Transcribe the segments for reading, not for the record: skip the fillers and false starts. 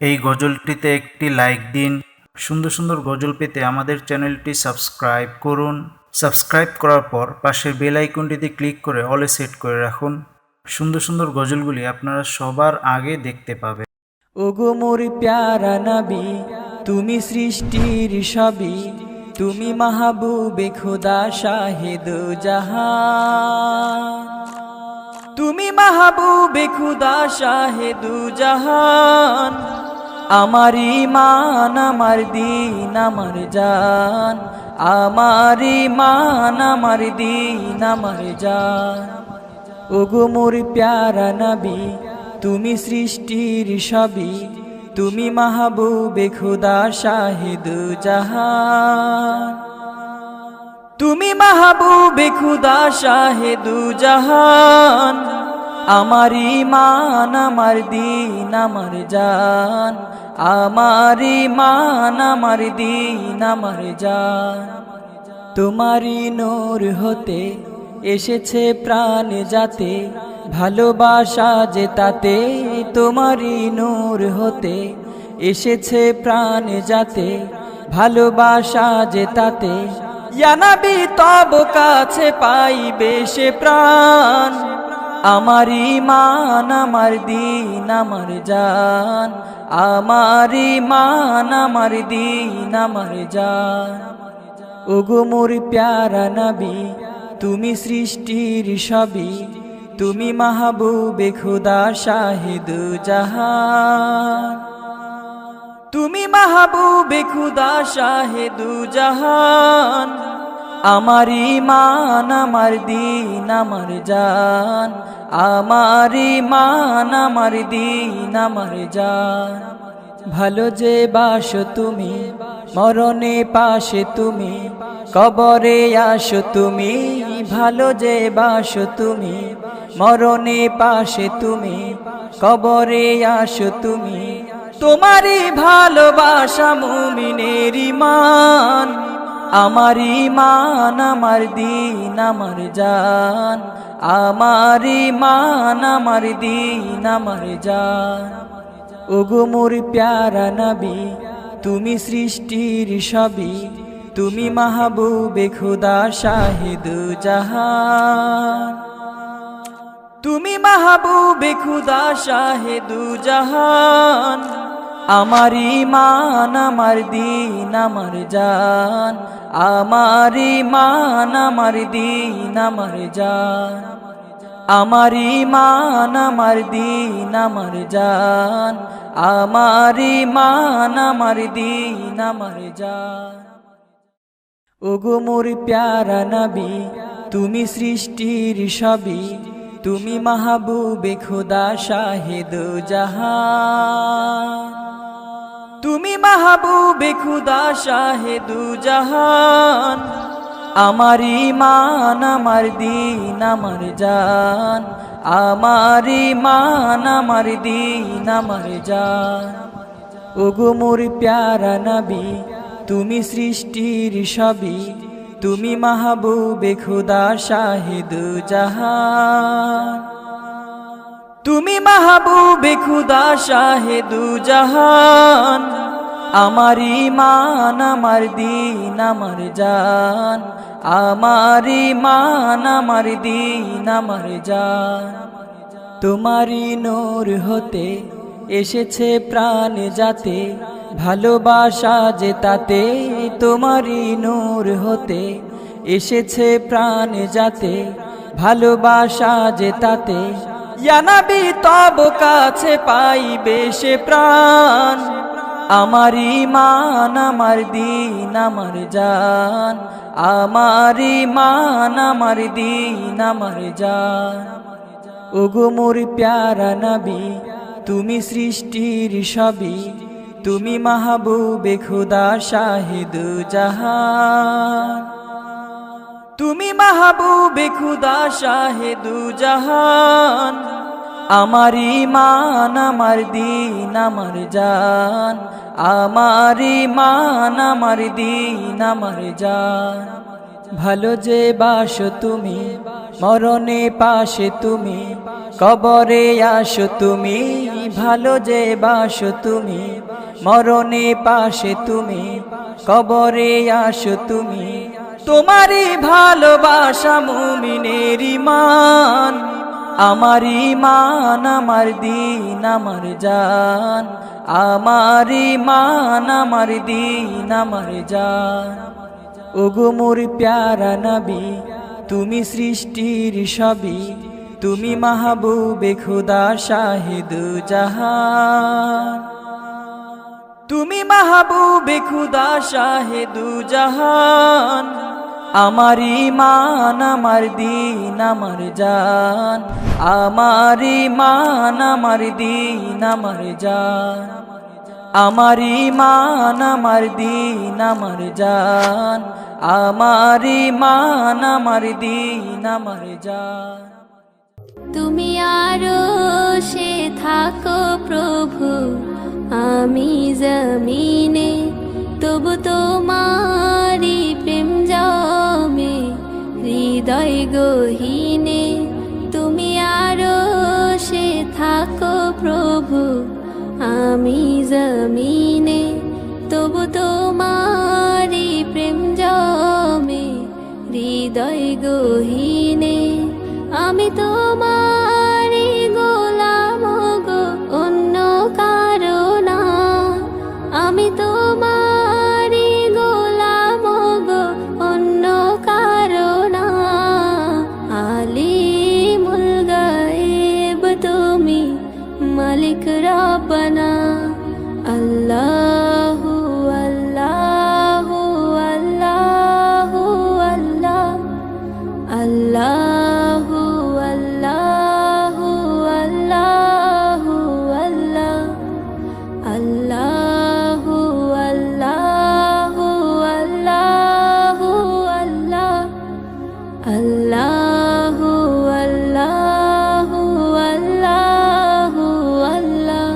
এই গজলটিতে একটি লাইক দিন। সুন্দর সুন্দর গজল পেতে আমাদের চ্যানেলটি সাবস্ক্রাইব করুন। সাবস্ক্রাইব করার পর পাশের বেল আইকনটিতে ক্লিক করে অলে সেট করে রাখুন। সুন্দর সুন্দর গজলগুলি আপনারা সবার আগে দেখতে পাবেন। ওগো মোর প্যারা নবী, তুমি সৃষ্টির সবই, তুমি মাহবুবে খোদা শাহিদ জাহান, তুমি মাহবুবে খুদা শাহিদ জাহান। আমার ঈমান আমার দিন আমার জান, আমার ঈমান আমার দিন আমার জান। ওগো মোর প্যারা নবী, তুমি সৃষ্টির সবই, তুমি মাহবুবে খুদা শাহিদ জাহান, তুমি মাহবুবে খুদা শাহিদ জাহান। আমার ঈমান আমার দিন আমার জান, আমার ঈমান আমার দিন আমার জান। তোমারি নূর হতে এসেছে প্রাণ যাতে, ভালোবাসা যে তাতে। তোমারি নূর হতে এসেছে প্রাণ যাতে, ভালোবাসা যে তাতে। ইয়া নবী তব কাছে পাইবে সে প্রাণ, আমার ঈমান আমার দিন আমার জান, আমার ঈমান আমার দিন আমার জান। ওগো মোর প্যারা নবী, তুমি সৃষ্টির সবই, তুমি মাহবুবে খুদা শাহিদ জাহান, তুমি মাহবুবে খুদা শাহিদ জাহান। আমার ঈমান আমার দিন আমার জান, আমার ঈমান আমার দিন আমার জান। ভালো যে বাসো তুমি, মরণে পাশে তুমি, কবরে আসো তুমি। ভালো যে বাসো তুমি, মরণে পাশে তুমি, কবরে আসো তুমি। তোমারই ভালোবাসা মুমিনের ঈমান, আমার ঈমান আমার দিন আমার জান, আমার ঈমান আমার দিন আমার জান। ওগো মোর প্যারা নবী, তুমি সৃষ্টির সবই, তুমি মাহবুবে খুদা শাহিদ জাহান, তুমি মাহবুবে খুদা শাহিদ জাহান। আমার ঈমান আমার দিন আমার জান, আমার ঈমান আমার দিন আমার জান। আমার ঈমান আমার দিন আমার জান, আমার ঈমান আমার দিন আমার জান। ওগো মোর প্যারা নবী, তুমি সৃষ্টির সবই, তুমি মাহবুবে খুদা শাহিদ জাহান, তুমি মাহবুবে খুদা শাহিদ জাহান। আমার ঈমান আমার দিন আমার জান, আমার ঈমান আমার দিন আমার জান। ওগো মোর প্যারা নবী, তুমি সৃষ্টির সবই, তুমি মাহবুবে খুদা শাহিদ জাহান, তুমি মাহবুবে খুদা শাহিদ জাহান। আমার ঈমান আমার দিন আমার জান, আমার ঈমান আমার দিন আমার জান। তোমারি নূর হতে এসেছে প্রাণ যাতে, ভালোবাসা যে তাতে। তোমারি নূর হতে এসেছে প্রাণ যাতে, ভালোবাসা যে তাতে। ইয়া নবী তব কাছে পাইবে সে প্রাণ, আমার ঈমান আমার দিন আমার জান, আমার ঈমান আমার দিন আমার জান। ওগো মোর প্যারা নবী, তুমি সৃষ্টির সবই, তুমি মাহবুবে খুদা শাহিদ জাহান, তুমি মাহবুবে খুদা শাহিদ জাহান। আমার ঈমান আমার দিন আমার জান, আমার ঈমান আমার দিন আমার জান। ভালো যে বাসো তুমি, মরণে পাশে তুমি, কবরে আসো তুমি, ভালো যে বাসো তুমি, মরণে পাশে তুমি, কবরে আসো তুমি। তোমারই ভালোবাসা মুমিনের ঈমান, আমার ঈমান আমার দিন আমার জান, আমার ঈমান আমার দিন আমার জান। ওগো মোর প্যারা নবী, তুমি সৃষ্টির সবই, তুমি মাহবুবে খুদা শাহিদু জাহান, তুমি মাহবুবে খুদা শাহিদু জাহান। আমার ঈমান আমার দিন আমার জান, আমার ঈমান আমার দিন আমার জান, আমার ঈমান আমার দিন আমার জান, আমার ঈমান আমার দিন আমার জান। তুমি আরশে থাকো প্রভু, আমি জমিনে, তবু তোমারি প্রেম জমে হৃদয় গহীনে। তুমি আরশে থাকো প্রভু, আমি জমিনে, তবু তোমারি প্রেম জমে হৃদয় গহীনে। আমি তোমারি গোলাম গো, অন্য কারো না। আমি তোমারি গোলাম গো, অন্য কারো না। আলিমুল গায়েব তুমি, মালিক রব্বানা। আল্লাহু আল্লাহু আল্লাহু আল্লাহ, আল্লাহু আল্লাহু আল্লাহু আল্লাহ, আল্লাহু আল্লাহু আল্লাহু আল্লাহ, আল্লাহু আল্লাহু আল্লাহু আল্লাহ।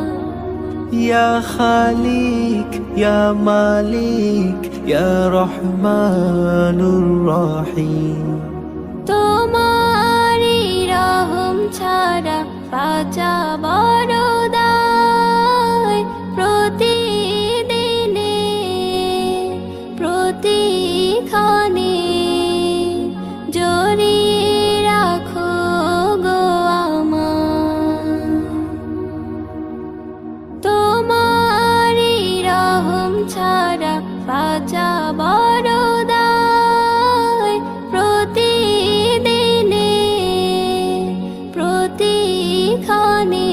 ইয়া খালিক ইয়া মালিক ইয়া রহমানুর রহিম। তোমারি রহম ছাড়া বাঁচা বড় দায়। প্রতিদিনে প্রতিক্ষণে জড়িয়ে রাখো গো আমার। তোমারি রহম ছাড়া বাঁচা বড় দায়। প্রতিদিনে প্রতিক্ষণে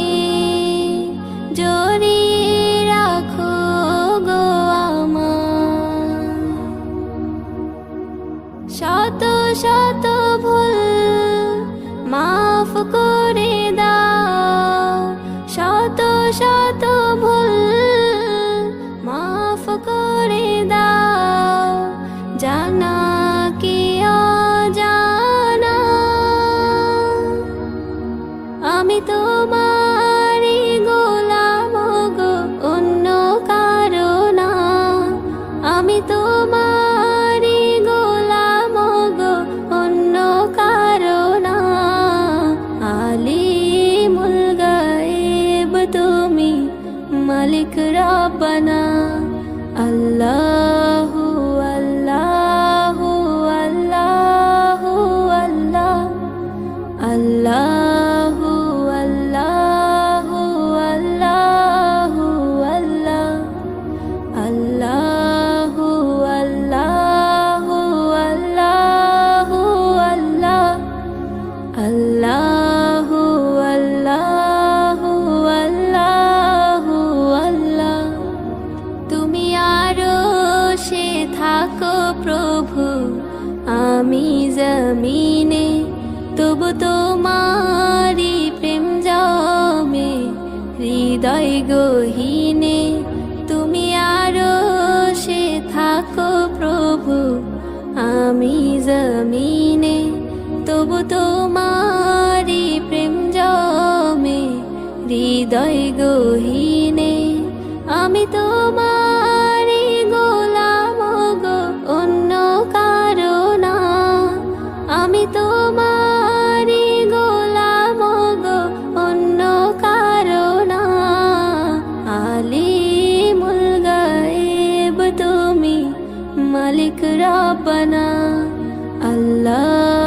জড়িয়ে রাখো গো আমার। শত শত ভুল মাফ করে দাও, শত শত ভুল মাফ করে দাও। জানা কি অজানা, আমি তোমারি গোলাম গো, অন্য কারো না। আমি তোমারি গোলাম গো, অন্য কারো না। আলিমুল গায়েব তুমি, মালিক রব্বানা। আল্লাহু আল্লাহু আল্লাহু আল্লাহ, আল্লাহু আল্লাহু আল্লাহু আল্লাহ, আল্লাহু আল্লাহু আল্লাহু আল্লাহ, আল্লাহু আল্লাহু আল্লাহু আল্লাহ। তুমি আরশে থাকো প্রভু, আমি জমিনে, তবু তোমারি প্রেম জমে হৃদয় গহীনে। তুমি আরশে থাকো প্রভু, আমি জমিনে, তবু তোমারি প্রেম জমে হৃদয় গহীনে। আমি তোমারি গোলাম গো, অন্য কারো না। আমি তোমার মালিক রব্বানা আল্লাহ